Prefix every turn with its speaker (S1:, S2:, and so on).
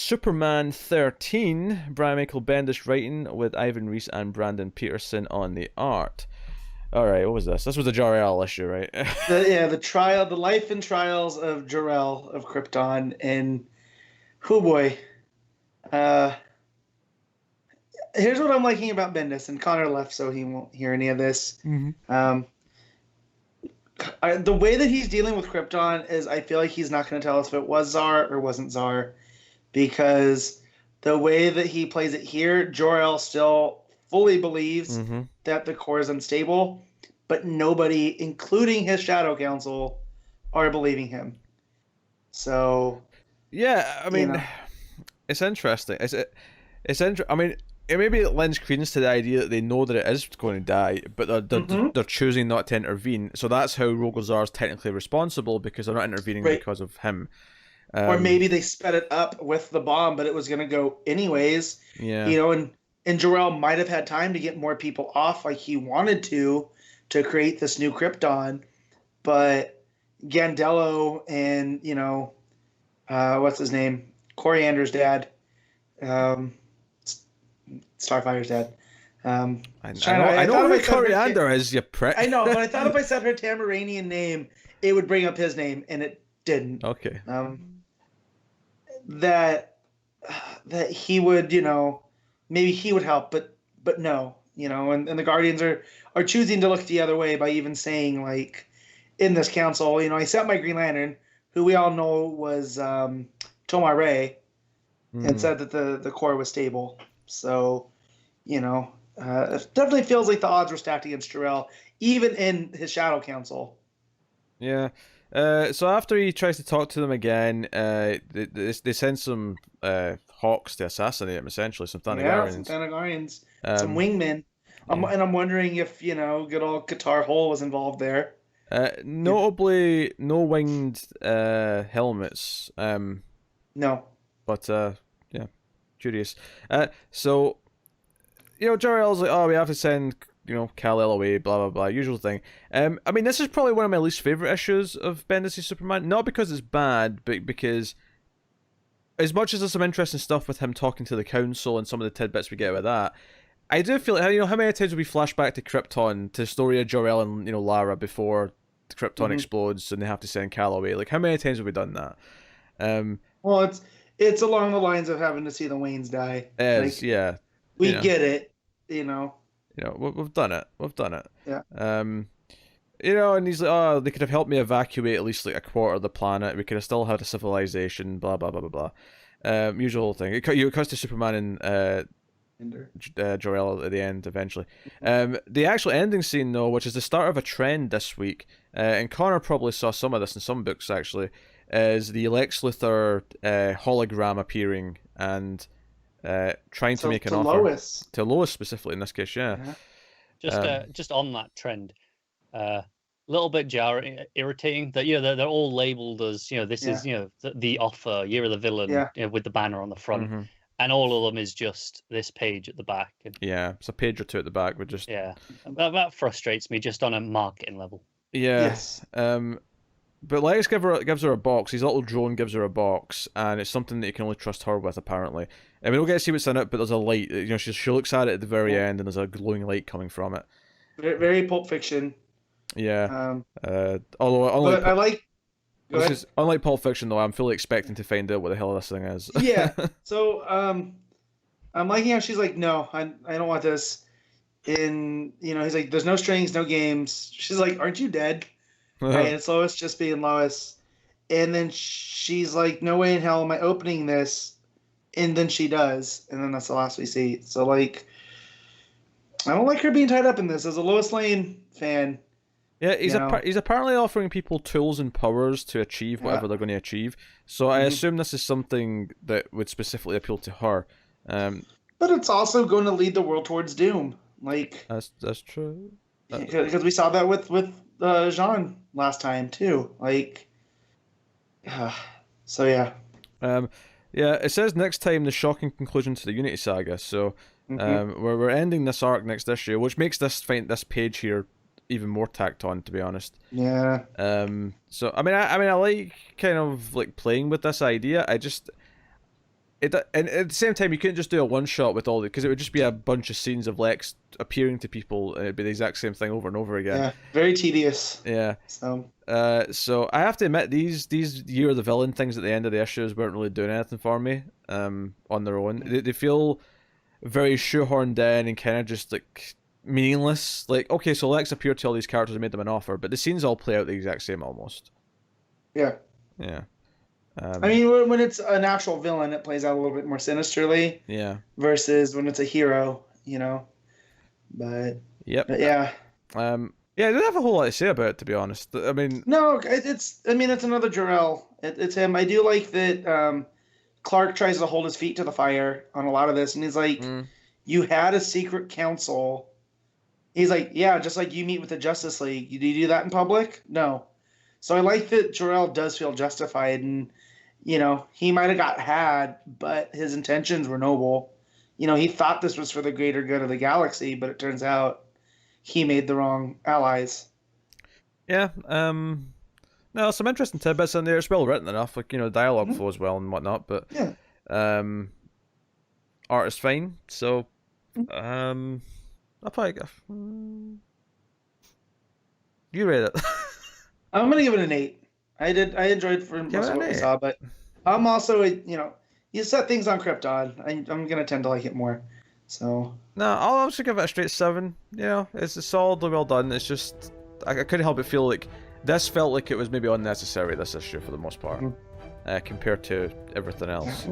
S1: Superman 13, Brian Michael Bendis writing with Ivan Reis and Brandon Peterson on the art. All right, what was this? This was the Jor-El issue, right?
S2: The life and trials of Jor-El of Krypton, and oh boy, uh, here's what I'm liking about Bendis, and Connor left, so he won't hear any of this.
S1: Mm-hmm.
S2: The way that he's dealing with Krypton is, I feel like he's not going to tell us if it was Zar or wasn't Zar, because the way that he plays it here, Jor-El still fully believes that the core is unstable, but nobody, including his Shadow Council, are believing him. So,
S1: yeah, I mean, it's interesting. It's interesting. I mean, it maybe lends credence to the idea that they know that it is going to die, but they're choosing not to intervene. So that's how Rogozar is technically responsible, because they're not intervening because of him.
S2: Or maybe they sped it up with the bomb, but it was going to go anyways.
S1: Yeah.
S2: And Jor-El might have had time to get more people off like he wanted to create this new Krypton. But Gandello and, what's his name? Coriander's dad. Starfire's dad.
S1: I know who Coriander is, you prick.
S2: I know, but I thought if I said her Tamaranian name, it would bring up his name, and it didn't.
S1: Okay.
S2: That he would, maybe he would help, but no, and the Guardians are choosing to look the other way by even saying, like, in this council, I sent my Green Lantern, who we all know was Tomar Ray, and said that the core was stable. So, it definitely feels like the odds were stacked against Jor-El, even in his Shadow Council.
S1: Yeah. So after he tries to talk to them again, they send some Hawks to assassinate him, essentially, some Thanagarians.
S2: Some Thanagarians. Some wingmen. And I'm wondering if, good old Qatar Hole was involved there.
S1: Notably, no winged helmets.
S2: No.
S1: But, yeah, curious. So, Jor-El's like, oh, we have to send... Kal-El away, blah, blah, blah, usual thing. I mean, this is probably one of my least favourite issues of Bendis' Superman, not because it's bad, but because as much as there's some interesting stuff with him talking to the council and some of the tidbits we get with that, I do feel like, how many times we flash back to Krypton, to the story of Jor-El and, Lara before Krypton explodes and they have to send Kal away. Like, how many times have we done that?
S2: Well, it's along the lines of having to see the Waynes die.
S1: Yeah.
S2: We get it,
S1: we've done it. We've done it.
S2: Yeah.
S1: And he's like, oh, they could have helped me evacuate at least like a quarter of the planet. We could have still had a civilization. Blah blah blah blah blah. Usual thing. It cuts to Superman and Jor-El at the end eventually. The actual ending scene though, which is the start of a trend this week, and Connor probably saw some of this in some books actually, is the Lex Luthor hologram appearing and trying to make an offer to Lois specifically in this case. Yeah.
S3: Just on that trend, little bit irritating that they're all labeled as this is the offer, year of the villain, with the banner on the front, and all of them is just this page at the back. And,
S1: it's a page or two at the back, but just
S3: that frustrates me just on a marketing level.
S2: Yes.
S1: But Lex gives her a box. His little drone gives her a box, and it's something that you can only trust her with, apparently. And we don't get to see what's in it, but there's a light. She looks at it at the very end, and there's a glowing light coming from it.
S2: Very, very Pulp Fiction.
S1: Yeah. Unlike Pulp Fiction, though, I'm fully expecting to find out what the hell this thing is.
S2: Yeah. So, I'm liking how she's like, no, I don't want this. And he's like, there's no strings, no games. She's like, aren't you dead? Right, it's Lois just being Lois. And then she's like, no way in hell am I opening this. And then she does. And then that's the last we see. So, like, I don't like her being tied up in this. As a Lois Lane fan.
S1: Yeah, he's apparently offering people tools and powers to achieve whatever they're going to achieve. So I assume this is something that would specifically appeal to her.
S2: But it's also going to lead the world towards doom. Like,
S1: that's true.
S2: Because we saw that with Jean last time too. Like, so yeah.
S1: It says next time the shocking conclusion to the Unity Saga. So we're ending this arc next issue, which makes this page here even more tacked on, to be honest.
S2: Yeah.
S1: So I mean I like kind of like playing with this idea. and at the same time, you couldn't just do a one shot with all the, because it would just be a bunch of scenes of Lex appearing to people, and it'd be the exact same thing over and over again.
S2: Yeah, very tedious.
S1: Yeah.
S2: So
S1: I have to admit, these Year of the Villain things at the end of the issues weren't really doing anything for me. On their own, they feel very shoehorned in and kind of just like meaningless. Like, okay, so Lex appeared to all these characters and made them an offer, but the scenes all play out the exact same almost.
S2: Yeah.
S1: Yeah.
S2: I mean, when it's an actual villain, it plays out a little bit more sinisterly.
S1: Yeah.
S2: Versus when it's a hero, you know. But.
S1: Yep.
S2: But yeah.
S1: Yeah, I don't have a whole lot to say about it, to be honest. I mean.
S2: No, it's another Jor-El. It's him. I do like that. Clark tries to hold his feet to the fire on a lot of this, and he's like, "You had a secret council." He's like, "Yeah, just like you meet with the Justice League. Do you do that in public? No." So I like that Jor-El does feel justified, and he might have got had, but his intentions were noble. He thought this was for the greater good of the galaxy, but it turns out he made the wrong allies.
S1: Yeah. No, some interesting tidbits in there. It's well written enough, like dialogue flows well and whatnot. But
S2: yeah,
S1: art is fine. So, I'll probably go. You rate it?
S2: I'm gonna give it an 8. I enjoyed for most of what we saw, but I'm also you set things on Krypton. I'm gonna tend to like it more. So
S1: no, I'll also give it a straight 7. It's solidly well done. It's just I couldn't help but feel like this felt like it was maybe unnecessary, this issue, for the most part, compared to everything else.